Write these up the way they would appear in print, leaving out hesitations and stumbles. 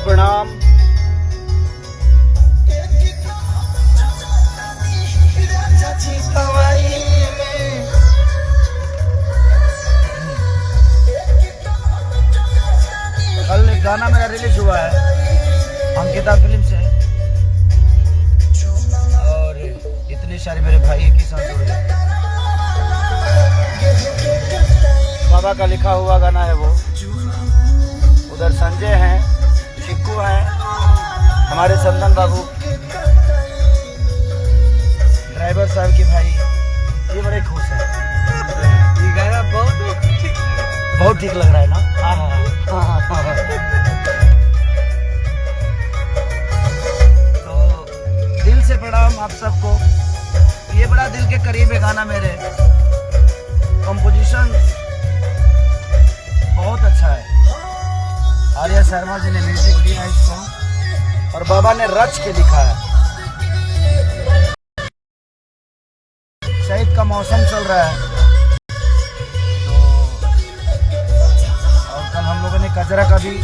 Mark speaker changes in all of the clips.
Speaker 1: प्रणाम। कल एक गाना मेरा रिलीज हुआ है अंकिता फिल्म से, और इतने सारे मेरे भाई एक ही साथ जुड़ गए। बाबा का लिखा हुआ गाना है वो। उधर संजय हैं, चिक्कू हैं, हमारे संदन बाबू, ड्राइवर साहब की भाई, ये बड़े खुश हैं। ये गाना बहुत ठीक लग रहा है ना। तो दिल से प्रणाम आप सबको। ये बड़ा दिल के करीब है गाना मेरे। कंपोजिशन बहुत अच्छा है। आर्या शर्मा जी ने म्यूजिक दिया है इसको, और बाबा ने रच के लिखा है। शहीद का मौसम चल रहा है, तो और कल हम लोगों ने कजरा का भी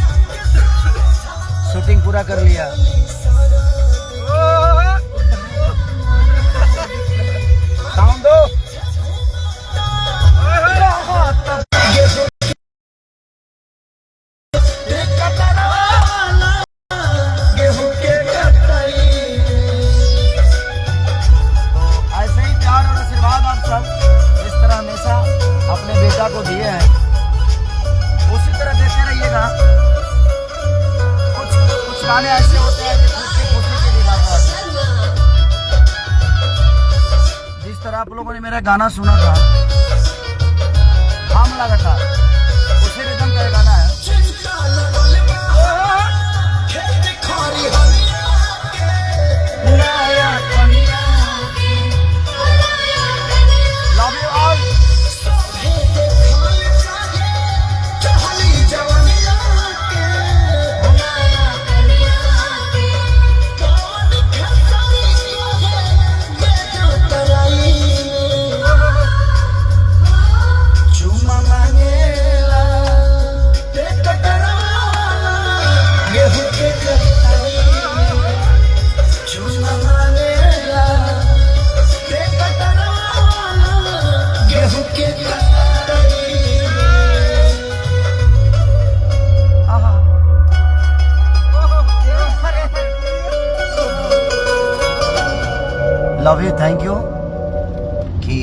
Speaker 1: शूटिंग पूरा कर लिया। साउंड दो। को दिए हैं उसी तरह देते रहिएगा। कुछ गाने ऐसे होते हैं जो खुशी के लिए गाता है। जिस तरह आप लोगों ने मेरा गाना सुना था, हम लगा था, उसी रिदम का गाना है। Love you, thank you. कि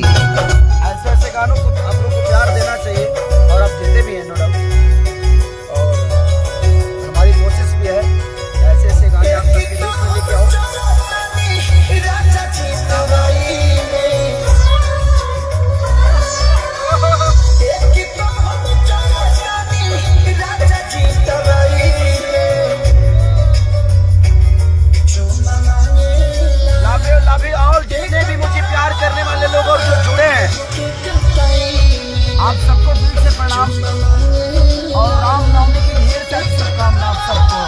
Speaker 1: ऐसे गानों को आप लोग को प्यार देना चाहिए, और आप देते भी हैं नो डाउट। और हमारी कोशिश भी है ऐसे गाने आप सबके बीच में लेके आओ। करने वाले लोग और जो जुड़े हैं, आप सबको दिल से प्रणाम, और रामनवमी की ढेर सारी शुभकामनाएं आप सबको।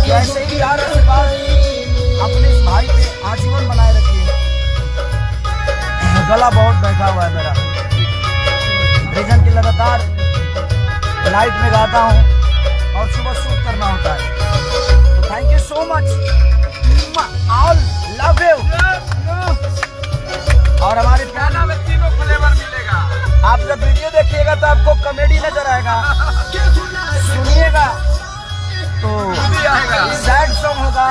Speaker 1: कि ऐसे ही यार आशीर्वाद अपने इस भाई पे आजीवन बनाए रखिए। गला बहुत बैठा हुआ है मेरा, भजन की लगातार नाइट में गाता हूँ और सुबह शूट करना होता है। तो thank you so much all, love you. और हमारे गाना में तीनों फ्लेवर मिलेगा। आप जब वीडियो देखिएगा तो आपको कॉमेडी नजर आएगा, सुनिएगा तो सैड सॉन्ग होगा,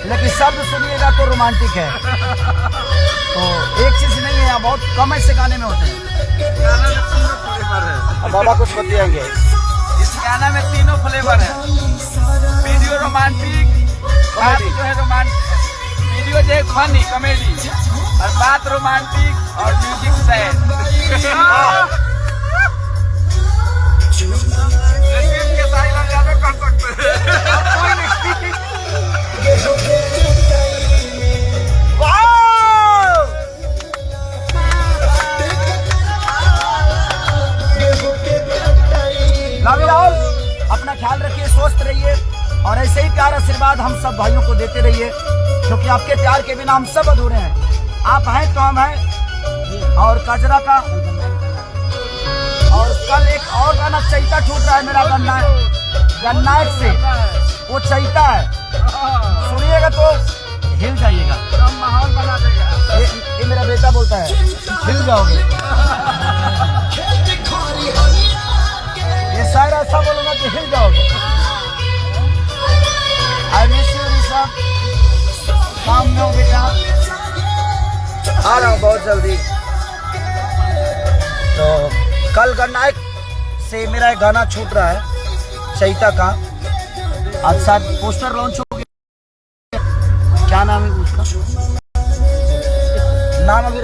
Speaker 1: लेकिन शब्द सुनिएगा तो रोमांटिक है। तो एक चीज नहीं है, बहुत कम ऐसे गाने में होते हैं। गाना में तीनों फ्लेवर है। अब बाबा कुछ बताएंगे। इस गाना में तीनों फ्लेवर है। वीडियो रोमांटिक, बात जो है रोमांटिक, वीडियो जो है फनी कॉमेडी, और बात रोमांटिक, और म्यूजिक सैड। कर सकते हैं। अपना ख्याल रखिए, स्वस्थ रहिए, और ऐसे ही प्यार आशीर्वाद हम सब भाइयों को देते रहिए, क्योंकि आपके प्यार के बिना हम सब अधूरे हैं। आप हैं तो हम हैं। और कजरा का, और कल एक और गाना चैता छूट रहा है मेरा, बनना है गन्नायक से वो चैता है, सुनिएगा तो हिल जाइएगा।
Speaker 2: माहौल बना देगा।
Speaker 1: ये मेरा बेटा बोलता है हिल जाओगे। ये शायर ऐसा बोलूंगा कि हिल जाओगे। आई मिस यू ऋषभ, काम में हो बेटा, आ रहा हूँ बहुत जल्दी। तो कल गन्नायक से मेरा एक गाना छूट रहा है चैता का, आज साथ पोस्टर लॉन्च हो गया। क्या नाम है उसका? नाम अभी